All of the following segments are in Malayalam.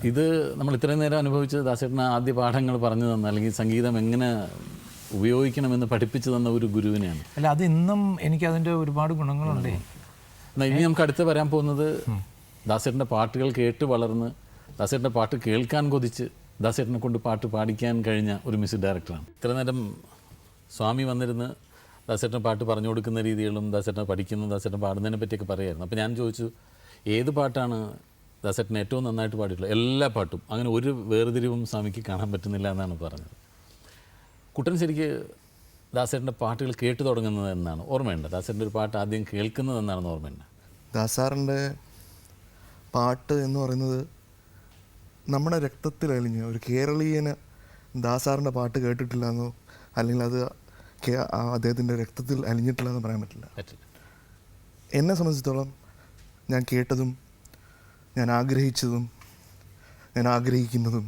ഇത് നമ്മൾ ഇത്രയും നേരം അനുഭവിച്ചത് ദാസേട്ടന് ആദ്യ പാഠങ്ങൾ പറഞ്ഞു തന്ന, അല്ലെങ്കിൽ സംഗീതം എങ്ങനെ ഉപയോഗിക്കണമെന്ന് പഠിപ്പിച്ചു തന്ന ഒരു ഗുരുവിനെയാണ്. അല്ല, അത് ഇന്നും എനിക്കതിൻ്റെ ഒരുപാട് ഗുണങ്ങളുണ്ട്. എന്നാൽ ഇനി നമുക്ക് അടുത്ത് വരാൻ പോകുന്നത് ദാസേട്ടൻ്റെ പാട്ടുകൾ കേട്ട് വളർന്ന് ദാസേട്ടൻ്റെ പാട്ട് കേൾക്കാൻ കൊതിച്ച് ദാസേട്ടനെ കൊണ്ട് പാട്ട് പാടിക്കാൻ കഴിഞ്ഞ ഒരു മ്യൂസിക് ഡയറക്ടറാണ്. ഇത്ര നേരം സ്വാമി വന്നിരുന്ന് ദാസേട്ടൻ പാട്ട് പറഞ്ഞു കൊടുക്കുന്ന രീതികളും ദാസേട്ടൻ പഠിക്കുന്ന ദാസേട്ടൻ പാടുന്നതിനെ പറ്റിയൊക്കെ പറയായിരുന്നു. അപ്പോൾ ഞാൻ ചോദിച്ചു, ഏത് പാട്ടാണ് ദാസേട്ടൻ ഏറ്റവും നന്നായിട്ട് പാടിയിട്ടുള്ളത്? എല്ലാ പാട്ടും, അങ്ങനെ ഒരു വേർതിരിവും സ്വാമിക്ക് കാണാൻ പറ്റുന്നില്ല എന്നാണ് പറഞ്ഞത്. കുട്ടൻ ശരിക്ക് ദാസേട്ടൻ്റെ പാട്ടുകൾ കേട്ടു തുടങ്ങുന്നത് എന്നാണ് ഓർമ്മയുണ്ട്? ദാസേട്ടൻ്റെ ഒരു പാട്ട് ആദ്യം കേൾക്കുന്നത് എന്നാണെന്ന് ഓർമ്മയുണ്ട്? ദാസാറിൻ്റെ പാട്ട് എന്ന് പറയുന്നത് നമ്മുടെ രക്തത്തിൽ അലിഞ്ഞ ഒരു കേരളീയന് ദാസാറിൻ്റെ പാട്ട് കേട്ടിട്ടില്ല എന്നോ അല്ലെങ്കിൽ അത് അദ്ദേഹത്തിൻ്റെ രക്തത്തിൽ അലിഞ്ഞിട്ടില്ല എന്ന് പറയാൻ പറ്റില്ല. എന്നെ സംബന്ധിച്ചിടത്തോളം ഞാൻ കേട്ടതും ഞാൻ ആഗ്രഹിച്ചതും ഞാൻ ആഗ്രഹിക്കുന്നതും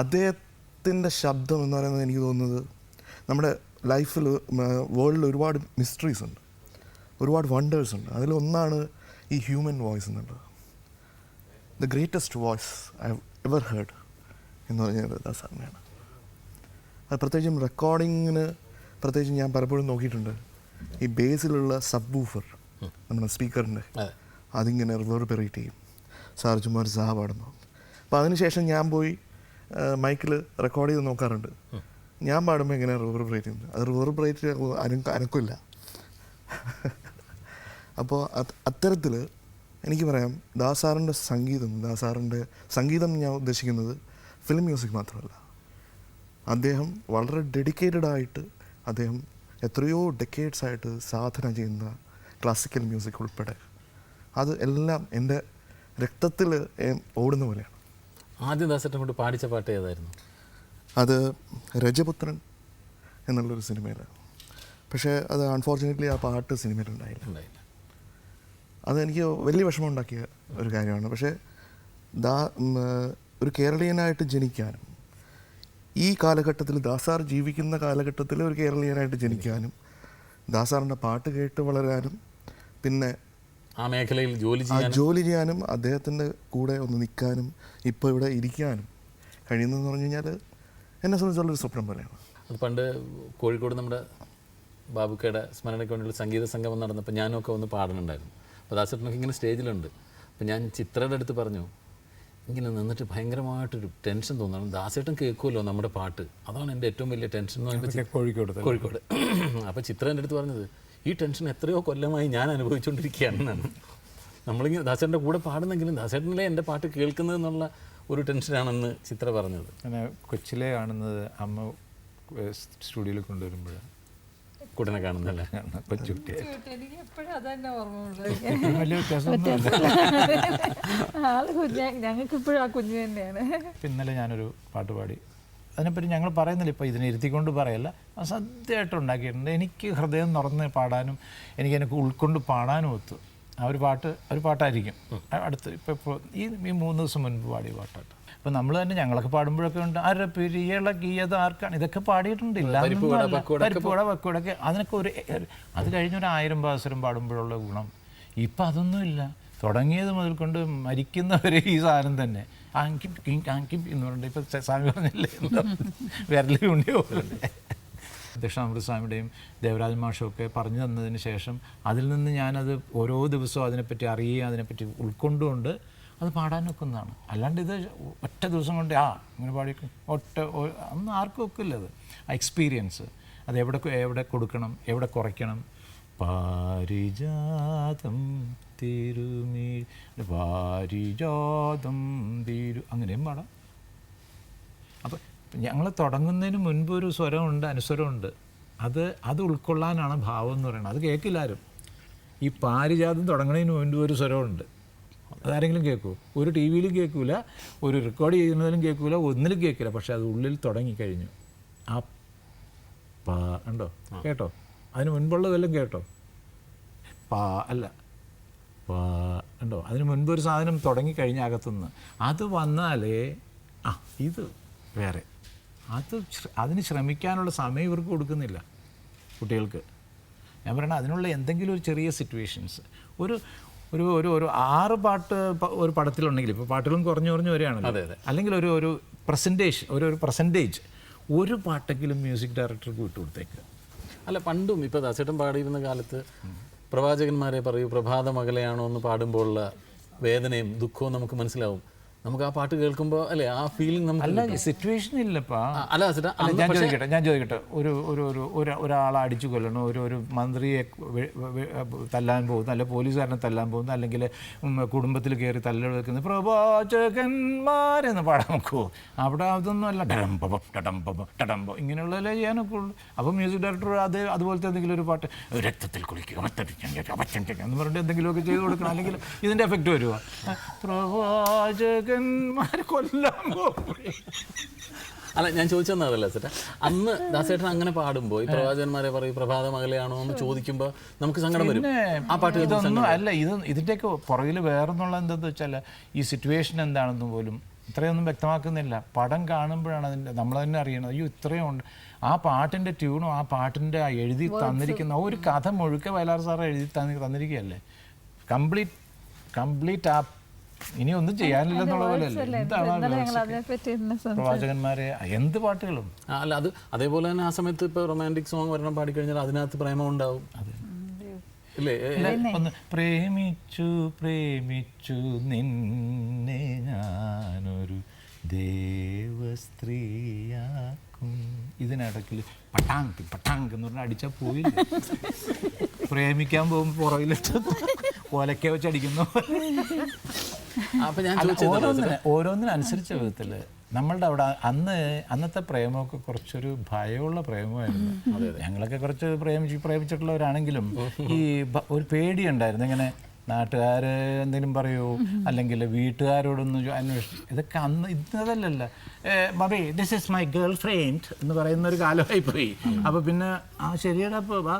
അദ്ദേഹത്തിൻ്റെ ശബ്ദം എന്ന് പറയുന്നത് എനിക്ക് തോന്നുന്നത് നമ്മുടെ ലൈഫിൽ വേൾഡിൽ ഒരുപാട് മിസ്റ്ററീസ് ഉണ്ട്, ഒരുപാട് വണ്ടേഴ്സ് ഉണ്ട്. അതിലൊന്നാണ് ഈ ഹ്യൂമൻ വോയിസ് എന്നുള്ളത്. The greatest voice I have ever heard എന്ന് പറഞ്ഞത് ദാസാറിനെയാണ്. അത് പ്രത്യേകിച്ചും റെക്കോർഡിങ്ങിന് പ്രത്യേകിച്ചും ഞാൻ പലപ്പോഴും നോക്കിയിട്ടുണ്ട്, ഈ ബേസിലുള്ള സബ് വൂഫർ നമ്മുടെ സ്പീക്കറിൻ്റെ അതിങ്ങനെ റിവേർബറേറ്റ് ചെയ്യും. സാർ ചുമ്മാ ഒരു സാ പാടുന്നു. അപ്പോൾ അതിനുശേഷം ഞാൻ പോയി മൈക്കിൽ റെക്കോർഡ് ചെയ്ത് നോക്കാറുണ്ട്. ഞാൻ പാടുമ്പോൾ എങ്ങനെ റിവേർബറേറ്റ് ചെയ്യുന്നത്, അത് റിവേർബറേറ്റ് അനക്കില്ല. അപ്പോൾ അത്തരത്തിൽ എനിക്ക് പറയാം, ദാസാറിൻ്റെ സംഗീതം ഞാൻ ഉദ്ദേശിക്കുന്നത് ഫിലിം മ്യൂസിക് മാത്രമല്ല. അദ്ദേഹം വളരെ ഡെഡിക്കേറ്റഡ് ആയിട്ട് അദ്ദേഹം എത്രയോ ഡെക്കേഡ്സ് ആയിട്ട് സാധന ചെയ്യുന്ന ക്ലാസിക്കൽ മ്യൂസിക് ഉൾപ്പെടെ അത് എല്ലാം എൻ്റെ രക്തത്തിൽ ഓടുന്ന പോലെയാണ്. ആദ്യം ദാസേട്ടൻ കൊണ്ട് പാടിച്ച പാട്ട് ഏതായിരുന്നു? അത് രജപുത്രൻ എന്നുള്ളൊരു സിനിമയിലാണ്. പക്ഷേ അത് അൺഫോർച്ചുനേറ്റ്ലി ആ പാട്ട് സിനിമയിലുണ്ടായില്ല. അതെനിക്ക് വലിയ വിഷമം ഉണ്ടാക്കിയ ഒരു കാര്യമാണ്. പക്ഷേ ഒരു കേരളീയനായിട്ട് ജനിക്കാനും ഈ കാലഘട്ടത്തിൽ ദാസാർ ജീവിക്കുന്ന കാലഘട്ടത്തിൽ ഒരു കേരളീയനായിട്ട് ജനിക്കാനും ദാസാറിൻ്റെ പാട്ട് കേട്ട് വളരാനും പിന്നെ ആ മേഖലയിൽ ജോലി ചെയ്യാനും അദ്ദേഹത്തിൻ്റെ കൂടെ ഒന്ന് നിൽക്കാനും ഇപ്പോൾ ഇവിടെ ഇരിക്കാനും കഴിയുന്നതെന്ന് പറഞ്ഞു കഴിഞ്ഞാൽ എന്നെ സംബന്ധിച്ചുള്ളൊരു സ്വപ്നം പോലെയാണ്. അത് പണ്ട് കോഴിക്കോട് നമ്മുടെ ബാബുക്കയുടെ സ്മരണയ്ക്ക് വേണ്ടിയുള്ള സംഗീത സംഗമം നടന്നപ്പോൾ ഞാനൊക്കെ ഒന്ന് പാടുന്നുണ്ടായിരുന്നു. അപ്പോൾ ദാസേട്ടനൊക്കെ ഇങ്ങനെ സ്റ്റേജിലുണ്ട്. അപ്പോൾ ഞാൻ ചിത്രയുടെ അടുത്ത് പറഞ്ഞു, ഇങ്ങനെ നിന്നിട്ട് ഭയങ്കരമായിട്ടൊരു ടെൻഷൻ തോന്നണം, ദാസേട്ടൻ കേൾക്കുമല്ലോ നമ്മുടെ പാട്ട്, അതാണ് എൻ്റെ ഏറ്റവും വലിയ ടെൻഷൻ എന്ന് പറയുമ്പോൾ കോഴിക്കോട്. അപ്പോൾ ചിത്ര എൻ്റെ അടുത്ത് പറഞ്ഞത്, ഈ ടെൻഷൻ എത്രയോ കൊല്ലമായി ഞാൻ അനുഭവിച്ചുകൊണ്ടിരിക്കുകയാണെന്നാണ്. നമ്മളിങ്ങനെ ദാസേട്ടൻ്റെ കൂടെ പാടുന്നെങ്കിലും ദാസേട്ടനിലെ എൻ്റെ പാട്ട് കേൾക്കുന്നത് എന്നുള്ള ഒരു ടെൻഷനാണെന്ന് ചിത്ര പറഞ്ഞത്. കൊച്ചിലെ കാണുന്നത് അമ്മ സ്റ്റുഡിയോയിൽ കൊണ്ടുവരുമ്പോഴാണ് കുട്ടനെ കാണുന്നല്ലേ, കൊച്ചുകുട്ടി. ഞങ്ങൾക്കിപ്പോഴും ആ കുഞ്ഞു തന്നെയാണ്. ഇന്നലെ ഞാനൊരു പാട്ട് പാടി, അതിനെപ്പറ്റി ഞങ്ങൾ പറയുന്നില്ല, ഇപ്പോൾ ഇതിനെ ഇരുത്തിക്കൊണ്ട് പറയല്ല, സത്യമായിട്ട് ഉണ്ടാക്കിയിട്ടുണ്ട്. എനിക്ക് ഹൃദയം തുറന്ന് പാടാനും എനിക്ക് ഉൾക്കൊണ്ട് പാടാനും ഒത്തു. ആ ഒരു പാട്ടായിരിക്കും അടുത്ത് ഇപ്പോൾ ഈ 3 ദിവസം മുൻപ് പാടിയ പാട്ടാണ്. അപ്പോൾ നമ്മൾ തന്നെ ഞങ്ങളൊക്കെ പാടുമ്പോഴൊക്കെ ഉണ്ട് അരപ്പിരിയളകിയത് ആർക്കാണ്, ഇതൊക്കെ പാടിയിട്ടുണ്ടില്ല. പരിപ്പുവട പക്കുവടൊക്കെ അതിനൊക്കെ അത് കഴിഞ്ഞൊരു 1000 പാസരം പാടുമ്പോഴുള്ള ഗുണം ഇപ്പം അതൊന്നുമില്ല. തുടങ്ങിയത് മുതൽ കൊണ്ട് മരിക്കുന്നവരെ ഈ സാധനം തന്നെ ആങ്കിം എന്ന് പറഞ്ഞിട്ട് ഇപ്പോൾ സ്വാമി പറഞ്ഞില്ലേ, വിരൽ ഉണ്ടി പോലെ ദക്ഷിണാമൃതസ്വാമിയുടെയും ദേവരാജ മാഷൊക്കെ പറഞ്ഞു തന്നതിന് ശേഷം അതിൽ നിന്ന് ഞാനത് ഓരോ ദിവസവും അതിനെപ്പറ്റി അറിയുകയും അതിനെപ്പറ്റി ഉൾക്കൊണ്ടുകൊണ്ട് അത് പാടാനൊക്കെ ഒന്നാണ്. അല്ലാണ്ട് ഇത് ഒറ്റ ദിവസം കൊണ്ട് ഇങ്ങനെ പാടി ഒന്നും ആർക്കും ഒക്കില്ല. അത് ആ എക്സ്പീരിയൻസ്, അത് എവിടെ കൊടുക്കണം, എവിടെ കുറയ്ക്കണം. പാരിജാതം പാരിജാതം അങ്ങനെയും പാടാം. അപ്പം ഞങ്ങൾ തുടങ്ങുന്നതിന് മുൻപ് ഒരു സ്വരമുണ്ട്, അനുസ്വരമുണ്ട്. അത് ഉൾക്കൊള്ളാനാണ് ഭാവം എന്ന് പറയുന്നത്. അത് കേൾക്കില്ല ആരും. ഈ പാരിജാതം തുടങ്ങുന്നതിന് മുൻപ് ഒരു സ്വരമുണ്ട്, അതാരെങ്കിലും കേൾക്കുമോ? ഒരു ടി വിയിലും കേൾക്കില്ല, ഒരു റെക്കോർഡ് ചെയ്യുന്നതിലും കേൾക്കില്ല, ഒന്നിലും കേൾക്കില്ല. പക്ഷേ അത് ഉള്ളിൽ തുടങ്ങിക്കഴിഞ്ഞു. ആ പാ ഉണ്ടോ, കേട്ടോ? അതിന് മുൻപുള്ളതെല്ലാം കേട്ടോ? അല്ല പാ ഉണ്ടോ? അതിന് മുൻപ് ഒരു സാധനം തുടങ്ങിക്കഴിഞ്ഞ അകത്തുനിന്ന് അത് വന്നാലേ ഇത് വേറെ. അതിന് ശ്രമിക്കാനുള്ള സമയം ഇവർക്ക് കൊടുക്കുന്നില്ല കുട്ടികൾക്ക്. ഞാൻ പറയണത് അതിനുള്ള എന്തെങ്കിലും ഒരു ചെറിയ സിറ്റുവേഷൻസ്, ഒരു ഒരു ഒരു 6 പാട്ട് ഒരു പടത്തിലുണ്ടെങ്കിൽ ഇപ്പോൾ പാട്ടുകളും കുറഞ്ഞു വരികയാണല്ലോ. അല്ലെങ്കിൽ ഒരു പെർസെൻറ്റേജ് ഒരു പാട്ടെങ്കിലും മ്യൂസിക് ഡയറക്ടർക്ക് വിട്ടുകൊടുത്തേക്ക്. അല്ല, പണ്ടും ഇപ്പോൾ ദാസേട്ടൻ പാടിയിരുന്ന കാലത്ത് പ്രവാചകന്മാരെ പറയൂ പ്രഭാത മകളയാണോ എന്ന് പാടുമ്പോഴുള്ള വേദനയും ദുഃഖവും നമുക്ക് മനസ്സിലാവും. നമുക്ക് ആ പാട്ട് കേൾക്കുമ്പോൾ അല്ലേ ആ ഫീലിംഗ് നമുക്ക് അല്ല സിറ്റുവേഷൻ ഇല്ലപ്പാ. അല്ല ഞാൻ ചോദിക്കട്ടെ ഒരാളെ അടിച്ചു കൊല്ലണോ, ഒരു മന്ത്രിയെ തല്ലാൻ പോകുന്നു, അല്ലെ പോലീസുകാരനെ തല്ലാൻ പോകുന്നു, അല്ലെങ്കിൽ കുടുംബത്തിൽ കയറി തല്ലെടുക്കുന്ന പ്രവാചകന്മാരെന്ന് പാടാൻ നോക്കുമോ? അവിടെ അതൊന്നും അല്ല, ടടംബം ഇങ്ങനെയുള്ളതല്ലേ ചെയ്യാനൊക്കെ ഉള്ളൂ. അപ്പോൾ മ്യൂസിക് ഡയറക്ടർ അതുപോലത്തെ എന്തെങ്കിലും ഒരു പാട്ട് രക്തത്തിൽ കുളിക്കുക എന്ന് പറഞ്ഞിട്ട് എന്തെങ്കിലുമൊക്കെ ചെയ്ത് കൊടുക്കണം. അല്ലെങ്കിൽ ഇതിൻ്റെ എഫക്റ്റ് വരുമോ? കൊല്ലാൻ അല്ല, ഞാൻ ചോദിച്ചെന്നാ അതല്ല ചേട്ടാ, അന്ന് ദാസേട്ടൻ അങ്ങനെ പാടുമ്പോൾ ഈ പ്രവാചകന്മാരെ പറയും പ്രഭാത മകളയാണോ എന്ന് ചോദിക്കുമ്പോൾ നമുക്ക് സങ്കടം വരും. ആ പാട്ട് ഇതൊന്നും അല്ല, ഇതിൻ്റെയൊക്കെ പുറകിൽ വേറെന്നുള്ള എന്താണെന്ന് വെച്ചാൽ ഈ സിറ്റുവേഷൻ എന്താണെന്ന് പോലും ഇത്രയൊന്നും വ്യക്തമാക്കുന്നില്ല. പടം കാണുമ്പോഴാണ് നമ്മൾ തന്നെ അറിയണത്. അയ്യോ ഇത്രയും ഉണ്ട്. ആ പാട്ടിൻ്റെ ട്യൂണും ആ പാട്ടിൻ്റെ എഴുതി തന്നിരിക്കുന്ന ഒരു കഥ മുഴുക്കെ വയലാർ സാറ് എഴുതി തന്നിരിക്കുകയല്ലേ. കംപ്ലീറ്റ് ആ ഇനി ഒന്നും ചെയ്യാനില്ലെന്നുള്ള പോലെ അല്ലേ. എന്താണ് പ്രവാചകന്മാരെ എന്ത് പാട്ടുകളും. അല്ല, അത് അതേപോലെ തന്നെ ആ സമയത്ത് ഇപ്പോൾ റൊമാൻറ്റിക് സോങ് വരണം പാടിക്കഴിഞ്ഞാൽ അതിനകത്ത് പ്രേമം ഉണ്ടാവും. ഇല്ലേ? ഒന്ന് പ്രേമിച്ചു നിന്നെ ഞാനൊരു ദേവസ്ത്രീയാക്കും, ഇതിനിടയ്ക്കിൽ പട്ടാങ്ക് എന്ന് പറഞ്ഞാൽ അടിച്ചാൽ പോയില്ല. പ്രേമിക്കാൻ പോകുമ്പോൾ പുറകിലിട്ട് ഓലക്കെ വെച്ച് അടിക്കുന്നു. ഓരോന്നിനനുസരിച്ച വിധത്തിൽ നമ്മളുടെ അവിടെ അന്നത്തെ പ്രേമമൊക്കെ കുറച്ചൊരു ഭയമുള്ള പ്രേമമായിരുന്നു. ഞങ്ങളൊക്കെ കുറച്ച് പ്രേമിച്ചിട്ടുള്ളവരാണെങ്കിലും ഈ ഒരു പേടിയുണ്ടായിരുന്നു. ഇങ്ങനെ നാട്ടുകാർ എന്തെങ്കിലും പറയൂ, അല്ലെങ്കിൽ വീട്ടുകാരോടൊന്ന് അന്വേഷിച്ചു. ഇതൊക്കെ അന്ന് ഇന്നതല്ലല്ലോ. Mummy this is my girlfriend എന്ന് പറയുന്നൊരു കാലമായി പോയി. അപ്പോൾ പിന്നെ ആ ശരിയാടാ അപ്പോൾ വാ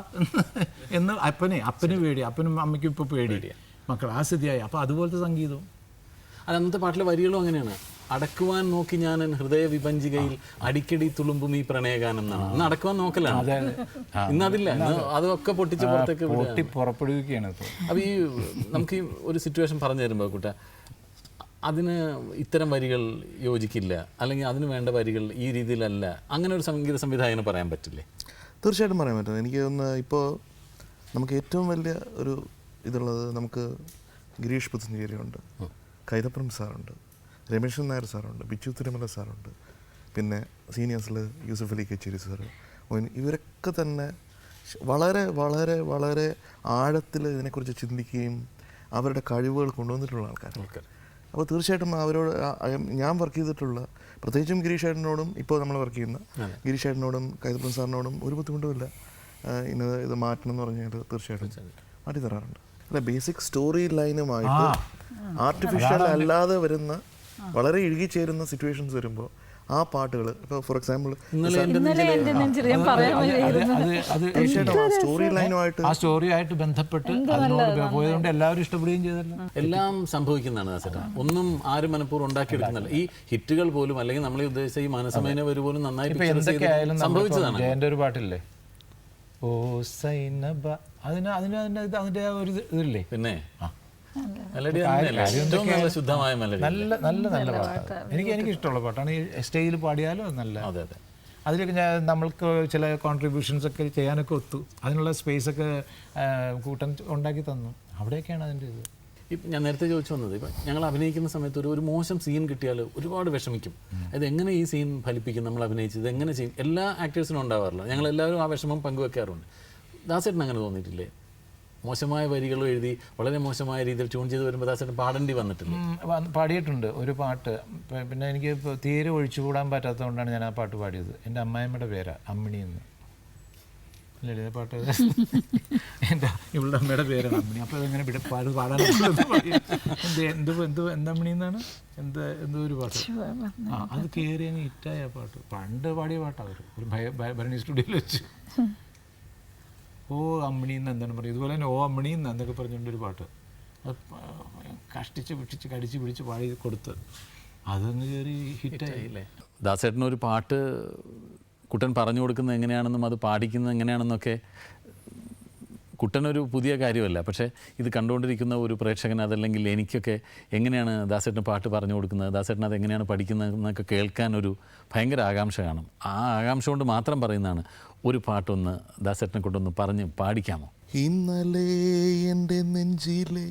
എന്ന് അപ്പന് പേടി, അപ്പനും അമ്മയ്ക്കും ഇപ്പോൾ പേടി, മക്കൾ ആ സ്ഥിതിയായി. അപ്പോൾ അതുപോലത്തെ സംഗീതവും. അത് അന്നത്തെ പാട്ടിലെ വരികളും അങ്ങനെയാണ്. അടക്കുവാൻ നോക്കി ഞാൻ ഹൃദയ വിഭജികയിൽ അടിക്കടി തുളുമ്പും ഈ പ്രണയഗാനം എന്നാണ്. ഇന്ന് അടക്കുവാൻ നോക്കലാണ്, ഇന്നതില്ല. അതൊക്കെ പൊട്ടിച്ച് പുറത്തേക്ക് പുറപ്പെടുവിക്കുകയാണ്. അപ്പോൾ ഈ നമുക്ക് ഈ ഒരു സിറ്റുവേഷൻ പറഞ്ഞു തരുമ്പോൾ കൂട്ട അതിന് ഇത്തരം വരികൾ യോജിക്കില്ല, അല്ലെങ്കിൽ അതിന് വേണ്ട വരികൾ ഈ രീതിയിലല്ല, അങ്ങനെ ഒരു സംഗീത സംവിധായകന് പറയാൻ പറ്റില്ലേ? തീർച്ചയായിട്ടും പറയാൻ പറ്റും. എനിക്ക് തോന്നുന്നു ഇപ്പോൾ നമുക്ക് ഏറ്റവും വലിയ ഒരു ഇതുള്ളത് നമുക്ക് ഗിരീഷ് പുത്തഞ്ചേരിയുണ്ട്, കൈതപ്രം സാറുണ്ട്, രമേശൻ നായർ സാറുണ്ട്, ബിച്ചു തിരുമല സാറുണ്ട്, പിന്നെ സീനിയേഴ്സിൽ യൂസഫ് അലി കച്ചേരി സാറ്. ഇവരൊക്കെ തന്നെ വളരെ വളരെ വളരെ ആഴത്തിൽ ഇതിനെക്കുറിച്ച് ചിന്തിക്കുകയും അവരുടെ കഴിവുകൾ കൊണ്ടുവന്നിട്ടുള്ള ആൾക്കാർ. അപ്പോൾ തീർച്ചയായിട്ടും അവരോട് ഞാൻ വർക്ക് ചെയ്തിട്ടുള്ള പ്രത്യേകിച്ചും ഗിരീഷ് ഏട്ടനോടും ഇപ്പോൾ നമ്മൾ വർക്ക് ചെയ്യുന്ന ഗിരീഷ് ഏട്ടനോടും കൈതപ്രം സാറിനോടും ഒരു ബുദ്ധിമുട്ടുമില്ല. ഇത് മാറ്റണം എന്ന് പറഞ്ഞാൽ തീർച്ചയായിട്ടും മാറ്റി തരാറുണ്ട്. അല്ല, ബേസിക് സ്റ്റോറി ലൈനുമായിട്ട് ആർട്ടിഫിഷ്യൽ അല്ലാതെ വരുന്ന വളരെ ഇഴുകിച്ചേരുന്ന സിറ്റുവേഷൻസ് വരുമ്പോൾ ആ പാട്ടുകൾ ഇപ്പോൾ ഫോർ എക്സാമ്പിൾ സ്റ്റോറി ലൈനുമായിട്ട് ആ സ്റ്റോറിയായിട്ട് ബന്ധപ്പെട്ട് അതിനോട് പോയതുകൊണ്ട് എല്ലാവരും ഇഷ്ടപ്പെടുകയും ചെയ്തല്ലോ. എല്ലാം സംഭവിക്കുന്നതാണ് ചേട്ടാ, ഒന്നും ആരും മനഃപൂർവ്വം ഉണ്ടാക്കിയെടുക്കുന്നില്ല. ഈ ഹിറ്റുകൾ പോലും അല്ലെങ്കിൽ നമ്മൾ ഉദ്ദേശിച്ച ഈ മനസ്സമേന പോലും നന്നായി എന്തൊക്കെയായാലും സംഭവിച്ചതാണ്. ജയന്റെ ഒരു പാട്ടില്ലേ, ഓ സൈനബ, അതിന്റെ ഒരു ഇതില്ലേ. പിന്നെ ശുദ്ധമായ നല്ല പാട്ടാണ്. എനിക്ക് ഇഷ്ടമുള്ള പാട്ടാണ്. ഈ സ്റ്റേജിൽ പാടിയാലും നല്ല. അതിലൊക്കെ നമ്മൾക്ക് ചില കോൺട്രിബ്യൂഷൻസ് ഒക്കെ ചെയ്യാനൊക്കെ ഒത്തു. അതിനുള്ള സ്പേസൊക്കെ കൂട്ടൻ ഉണ്ടാക്കി തന്നു. അവിടെയൊക്കെയാണ് അതിൻ്റെ ഇത്. ഇപ്പം ഞാൻ നേരത്തെ ചോദിച്ചു വന്നത്, ഇപ്പം ഞങ്ങൾ അഭിനയിക്കുന്ന സമയത്ത് ഒരു മോശം സീൻ കിട്ടിയാൽ ഒരുപാട് വിഷമിക്കും. അത് എങ്ങനെ ഈ സീൻ ഫലിപ്പിക്കും, നമ്മൾ അഭിനയിച്ചത് എങ്ങനെ ചെയ്യും, എല്ലാ ആക്ടേഴ്സിനും ഉണ്ടാവാറില്ല. ഞങ്ങളെല്ലാവരും ആ വിഷമം പങ്കുവെക്കാറുണ്ട്. ദാസേട്ടൻ അങ്ങനെ തോന്നിയിട്ടില്ലേ? മോശമായ വരികൾ എഴുതി വളരെ മോശമായ രീതിയിൽ ട്യൂൺ ചെയ്ത് വരുമ്പോൾ ദാസേട്ടൻ പാടേണ്ടി വന്നിട്ടില്ല? പാടിയിട്ടുണ്ട് ഒരു പാട്ട്. പിന്നെ എനിക്ക് തീരെ ഒഴിച്ചുകൂടാൻ പറ്റാത്തതുകൊണ്ടാണ് ഞാൻ ആ പാട്ട് പാടിയത്. എൻ്റെ അമ്മായിമ്മയുടെ പേരാണ് അമ്മിണി എന്ന്. അല്ലേ പാട്ട്? എൻ്റെ ഇവളുടെ അമ്മയുടെ പേരാണ് അമ്മിണി. അപ്പോൾ അതെങ്ങനെ പാടാൻ എന്തമ്മിണി എന്നാണ് എന്തോ ഒരു പാട്ട്. അത് കയറി അങ്ങ് ഹിറ്റായ പാട്ട്. പണ്ട് പാടിയ പാട്ടാണ് അവർ ഒരു ഭരണി സ്റ്റുഡിയോയിൽ വെച്ച്. ഓ അമ്മിണിന്ന് എന്താണ് പറയുക, ഇതുപോലെ തന്നെ ഓ അമ്മിണിന്ന് എന്നൊക്കെ പറഞ്ഞുകൊണ്ടൊരു പാട്ട്. അത് കഷ്ടിച്ച് പിടിച്ച് കടിച്ച് പിടിച്ച് പാടി കൊടുത്ത് അതൊന്ന് കയറി ഹിറ്റായില്ലേ. ദാസേട്ടനൊരു പാട്ട് കുട്ടൻ പറഞ്ഞു കൊടുക്കുന്നത് എങ്ങനെയാണെന്നും അത് പാടിക്കുന്നത് എങ്ങനെയാണെന്നൊക്കെ കുട്ടനൊരു പുതിയ കാര്യമല്ല, പക്ഷേ ഇത് കണ്ടുകൊണ്ടിരിക്കുന്ന ഒരു പ്രേക്ഷകൻ അതല്ലെങ്കിൽ എനിക്കൊക്കെ എങ്ങനെയാണ് ദാസേട്ടന് പാട്ട് പറഞ്ഞു കൊടുക്കുന്നത്, ദാസേട്ടൻ അത് എങ്ങനെയാണ് പഠിക്കുന്നത് എന്നൊക്കെ കേൾക്കാനൊരു ഭയങ്കര ആകാംക്ഷ കാണും. ആ ആകാംക്ഷ കൊണ്ട് മാത്രം പറയുന്നതാണ്. ഒരു പാട്ടൊന്ന് ദാസേട്ടനെ കൊണ്ടൊന്ന് പറഞ്ഞ് പാടിക്കാമോ? ഇന്നലെ എൻ്റെ നെഞ്ചിലെ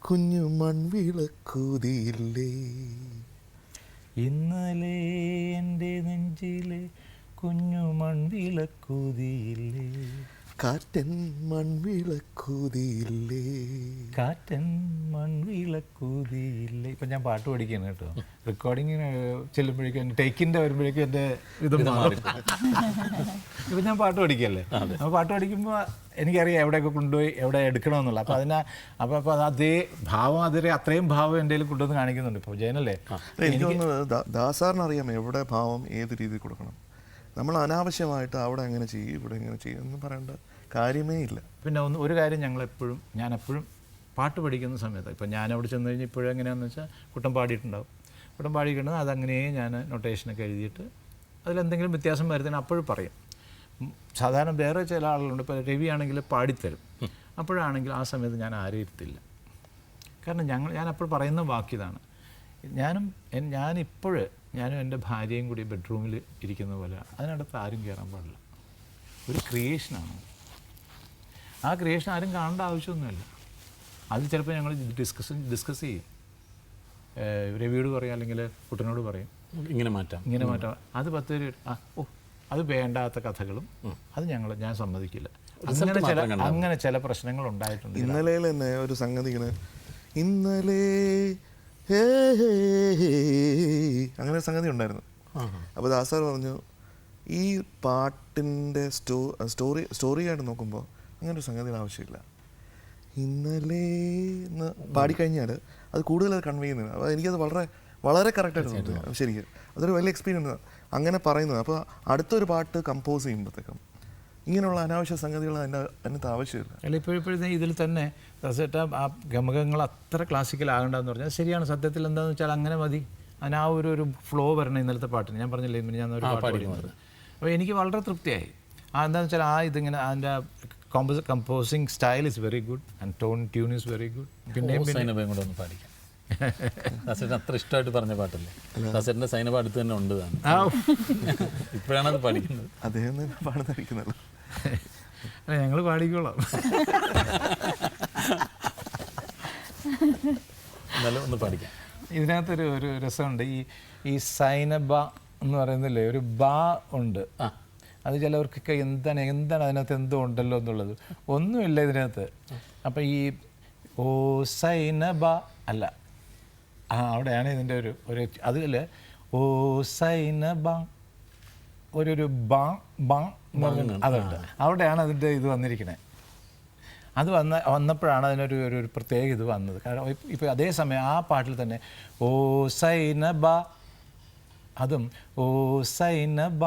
കുഞ്ഞു മൺവിളക്കൂതിയില്ലേ, ഇന്നലെ എൻ്റെ നെഞ്ചിലെ കുഞ്ഞു മൺവിളക്കൂതിയില്ലേ, കാറ്റൻ മൺവിളക്കൂതിയില്ലേ, കാറ്റൻ മൺവിളക്കൂതിയില്ലേ. ഇപ്പം ഞാൻ പാട്ട് പഠിക്കുകയാണ് കേട്ടോ. റെക്കോർഡിങ്ങിന് ചെല്ലുമ്പോഴേക്കും ടേക്കിൻ്റെ വരുമ്പോഴേക്കും എൻ്റെ ഇതും മാറും. ഇപ്പം ഞാൻ പാട്ട് പഠിക്കുകയല്ലേ, അപ്പോൾ പാട്ട് പഠിക്കുമ്പോൾ എനിക്കറിയാം എവിടെയൊക്കെ കൊണ്ടുപോയി എവിടെ എടുക്കണമെന്നുള്ള. അപ്പോൾ അപ്പോൾ അതേ ഭാവം അത്രയും ഭാവം എൻ്റെ കയ്യിൽ കൊണ്ടുവന്ന് കാണിക്കുന്നുണ്ട്. ഇപ്പോൾ ജയനല്ലേ, എനിക്ക് തോന്നുന്നത് ദാസാറിന് അറിയാം എവിടെ ഭാവം ഏത് രീതിയിൽ കൊടുക്കണം. നമ്മൾ അനാവശ്യമായിട്ട് അവിടെ എങ്ങനെ ചെയ്യും ഇവിടെ എങ്ങനെ ചെയ്യും എന്ന് പറയേണ്ട കാര്യമേ ഇല്ല. പിന്നെ ഒരു കാര്യം ഞാൻ എപ്പോഴും പാട്ട് പഠിക്കുന്ന സമയത്ത്, ഇപ്പം ഞാൻ അവിടെ ചെന്ന് കഴിഞ്ഞാൽ ഇപ്പോഴും എങ്ങനെയാണെന്ന് വെച്ചാൽ കുട്ടൻ പാടിയിട്ടുണ്ടാവും. കുട്ടൻ പാടിക്കുന്നത് അതങ്ങനെ ഞാൻ നൊട്ടേഷനൊക്കെ എഴുതിയിട്ട് അതിലെന്തെങ്കിലും വ്യത്യാസം വരുന്നതിന് അപ്പോഴും പറയും. സാധാരണ വേറെ ചില ആളുകളുണ്ട്, ഇപ്പോൾ രവി ആണെങ്കിൽ പാടിത്തരും. അപ്പോഴാണെങ്കിൽ ആ സമയത്ത് ഞാൻ ആരും ഇരുത്തില്ല. കാരണം ഞാൻ അപ്പോൾ പറയുന്ന വാക്കിതാണ്. ഞാനും എൻ്റെ ഭാര്യയും കൂടി ബെഡ്റൂമിൽ ഇരിക്കുന്ന പോലെ അതിനടുത്ത് ആരും കയറാൻ പാടില്ല. ഒരു ക്രിയേഷനാണ്. ആ ക്രിയേഷൻ ആരും കാണേണ്ട ആവശ്യമൊന്നുമില്ല. അത് ചിലപ്പോൾ ഞങ്ങൾ ഡിസ്കസ് ചെയ്യും. രവിയോട് പറയും, അല്ലെങ്കിൽ കുട്ടനോട് പറയും, ഇങ്ങനെ മാറ്റാം. അത് 10 പേര് അത് വേണ്ടാത്ത കഥകളും അത് ഞാൻ സമ്മതിക്കില്ല. അങ്ങനെ ചില പ്രശ്നങ്ങൾ ഉണ്ടായിട്ടുണ്ട്. ഇന്നലെ തന്നെ ഒരു സംഗതി ഇങ്ങനെ ഇന്നലെ അങ്ങനെ ഒരു സംഗതി ഉണ്ടായിരുന്നു. അപ്പോൾ ദാസാർ പറഞ്ഞു ഈ പാട്ടിൻ്റെ സ്റ്റോറിയായിട്ട് നോക്കുമ്പോൾ അങ്ങനെ ഒരു സംഗതിയുടെ ആവശ്യമില്ല. ഇന്നലെ എന്ന് പാടിക്കഴിഞ്ഞാൽ അത് കൂടുതൽ കൺവേ ചെയ്യുന്നത്. അപ്പോൾ എനിക്കത് വളരെ വളരെ കറക്റ്റായിട്ട് തോന്നുന്നു. ശരിക്കും അതൊരു വലിയ എക്സ്പീരിയൻസ് അങ്ങനെ പറയുന്നത്. അപ്പോൾ അടുത്തൊരു പാട്ട് കമ്പോസ് ചെയ്യുമ്പോഴത്തേക്കും ഇങ്ങനെയുള്ള അനാവശ്യ സംഗതികൾ അതിനകത്ത് ആവശ്യമില്ല. അല്ല, ഇപ്പോഴത്തെ ഇതിൽ തന്നെ ദാസേട്ട ആ ഗമകങ്ങൾ അത്ര ക്ലാസിക്കൽ ആകണ്ടെന്ന് പറഞ്ഞാൽ ശരിയാണ്. സത്യത്തിൽ എന്താണെന്ന് വെച്ചാൽ അങ്ങനെ മതി. അതിന് ആ ഒരു ഫ്ലോ വരണം. ഇന്നലത്തെ പാട്ടിന് ഞാൻ പറഞ്ഞില്ലേ, ഞാൻ ഒരു പാട്ട് പഠിക്കുന്നത്. അപ്പോൾ എനിക്ക് വളരെ തൃപ്തിയായി. എന്താണെന്ന് വെച്ചാൽ ഇതിങ്ങനെ അതിൻ്റെ composing style is very good and tune is very good. പിന്നെ കൂടെ ഒന്ന് പാടിക്കാം. ദാസേട്ടൻ അത്ര ഇഷ്ടമായിട്ട് പറഞ്ഞ പാട്ടല്ലേ. ദാസേട്ടൻ്റെ സൈനബ അടുത്ത് തന്നെ ഉണ്ട്. ഇപ്പോഴാണ് അത് പഠിക്കുന്നത്. അദ്ദേഹം തന്നെ പാടുന്നിരിക്കുന്നത്. ഞങ്ങൾ പാടിക്കോളാം. എന്നാലും ഒന്ന് പഠിക്കാം. ഇതിനകത്തൊരു രസമുണ്ട്. ഈ സൈനബ എന്ന് പറയുന്നില്ലേ, ഒരു ബാ ഉണ്ട്. അത് ചിലവർക്കൊക്കെ എന്താണ് അതിനകത്ത് എന്തോ ഉണ്ടല്ലോ എന്നുള്ളത്. ഒന്നുമില്ല ഇതിനകത്ത്. അപ്പം ഈ ഓ സൈനബ അല്ല, അവിടെയാണ് ഇതിൻ്റെ ഒരു അതിൽ ഓ സൈനബ ഒരു ബാ എന്ന് പറഞ്ഞു അതുണ്ട്. അവിടെയാണ് അതിൻ്റെ ഇത് വന്നിരിക്കുന്നത്. അത് വന്നപ്പോഴാണ് അതിനൊരു പ്രത്യേക ഇത് വന്നത്. കാരണം ഇപ്പോൾ അതേസമയം ആ പാട്ടിൽ തന്നെ ഓ സൈനബ, അതും ഓ സൈനബ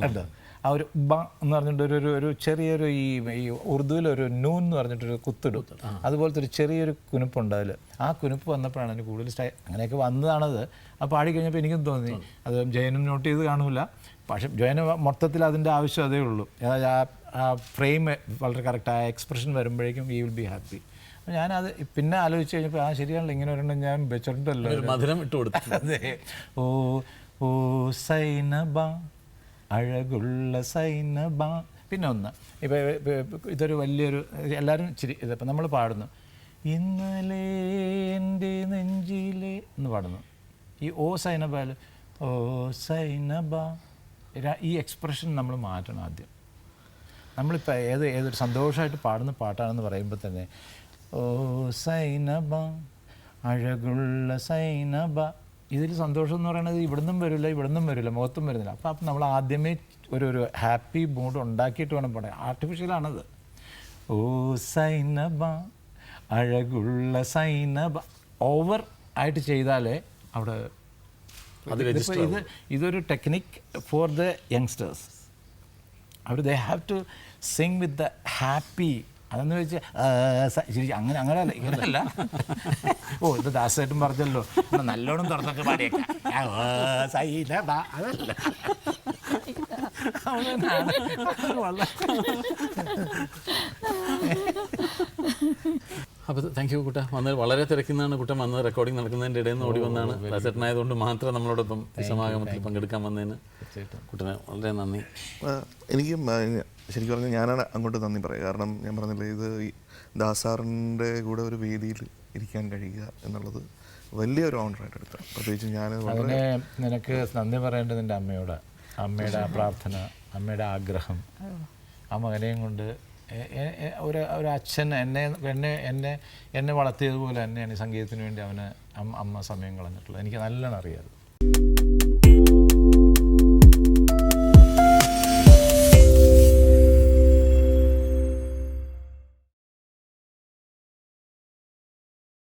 അല്ല, ആ ഒരു ബ എന്ന് പറഞ്ഞിട്ട് ഒരു ചെറിയൊരു ഈ ഉറുദുവിലൊരു നൂൻ എന്ന് പറഞ്ഞിട്ടൊരു കുത്തിടും. അതുപോലത്തെ ഒരു ചെറിയൊരു കുനുപ്പുണ്ട് അതിൽ. ആ കുനുപ്പ് വന്നപ്പോഴാണ് അതിന് കൂടുതൽ അങ്ങനെയൊക്കെ വന്നതാണത്. ആ പാടിക്കഴിഞ്ഞപ്പോൾ എനിക്കും തോന്നി. അത് ജയനും നോട്ട് ചെയ്ത് കാണൂല, പക്ഷെ ജയന് മൊത്തത്തിൽ അതിൻ്റെ ആവശ്യം അതേ ഉള്ളൂ. ആ ഫ്രെയിം വളരെ കറക്റ്റ്, ആ എക്സ്പ്രഷൻ വരുമ്പോഴേക്കും വി വിൽ ബി ഹാപ്പി. അപ്പോൾ ഞാനത് പിന്നെ ആലോചിച്ച് കഴിഞ്ഞപ്പോൾ ശരിയാണല്ലോ, ഇങ്ങനെ ഒരെണ്ണം ഞാൻ വെച്ചിട്ടുണ്ടല്ലോ, മധുരം ഇട്ട് കൊടുത്തു. അതെ. ഓ ഓ സൈനബ അഴകുള്ള സൈനബ. പിന്നെ ഒന്ന് ഇപ്പോൾ ഇതൊരു വലിയൊരു എല്ലാവരും ഇച്ചിരി ഇതിപ്പോൾ നമ്മൾ പാടുന്നു ഇന്നലെ എൻ്റെ നെഞ്ചിലെ എന്ന് പാടുന്നു. ഈ ഓ സൈനബാൽ ഓ സൈനബ ഈ എക്സ്പ്രഷൻ നമ്മൾ മാറ്റണം ആദ്യം. നമ്മളിപ്പോൾ ഏതൊരു സന്തോഷമായിട്ട് പാടുന്ന പാട്ടാണെന്ന് പറയുമ്പോൾ തന്നെ ഓ സൈനബ അഴകുള്ള സൈനബ, ഇതിൽ സന്തോഷം എന്ന് പറയുന്നത് ഇവിടുന്നും വരില്ല, മുഖത്തും വരുന്നില്ല. അപ്പം നമ്മൾ ആദ്യമേ ഒരു ഹാപ്പി മൂഡ് ഉണ്ടാക്കിയിട്ട് വേണം പാടാൻ. ആർട്ടിഫിഷ്യലാണത്. ഓ സൈനബ അഴകുള്ള സൈനബ ഓവർ ആയിട്ട് ചെയ്താലേ അവിടെ ഇതൊരു ടെക്നിക് ഫോർ ദ യങ്സ്റ്റേഴ്സ്. അവർ they have to sing with the happy. അതെന്ന് വെച്ചാൽ ശരി അങ്ങനെയല്ല, ഇങ്ങനെയല്ല. ഓ ഇത് ദാസേട്ടൻ പറഞ്ഞല്ലോ നല്ലോണം തുറന്നൊക്കെ പാടിയേക്കാം, അതല്ല. അപ്പോൾ താങ്ക് യു കുട്ട. വന്നത് വളരെ തിരക്കുന്നതാണ് കുട്ടൻ വന്നത്. റെക്കോർഡിംഗ് നടക്കുന്നതിൻ്റെ ഇടയിൽ നിന്ന് ഓടി വന്നാണ്. ദാസേട്ടനായതുകൊണ്ട് മാത്രം നമ്മളോടൊപ്പം ഈ സമാഗമത്തിൽ പങ്കെടുക്കാൻ വന്നതിന് കുട്ടന് വളരെ നന്ദി. എനിക്കും ശരിക്കും പറഞ്ഞാൽ ഞാനാണ് അങ്ങോട്ട് നന്ദി പറയുക. കാരണം ഞാൻ പറഞ്ഞില്ലേ, ഇത് ഈ ദാസാറിൻ്റെ കൂടെ ഒരു വേദിയിൽ ഇരിക്കാൻ കഴിയുക എന്നുള്ളത് വലിയൊരു ഓണറായിട്ട് എടുക്കാം. പ്രത്യേകിച്ച് ഞാൻ അതിനെ നിനക്ക് നന്ദി പറയേണ്ടത് നിൻ്റെ അമ്മയോട്. അമ്മയുടെ ആ പ്രാർത്ഥന, അമ്മയുടെ ആഗ്രഹം, ആ മകനെയും കൊണ്ട് ഒരു അച്ഛൻ എന്നെ വളർത്തിയതുപോലെ തന്നെയാണ് ഈ സംഗീതത്തിന് വേണ്ടി അമ്മ സമയം കളഞ്ഞിട്ടുള്ളത്. എനിക്ക് നല്ലോണം അറിയാം.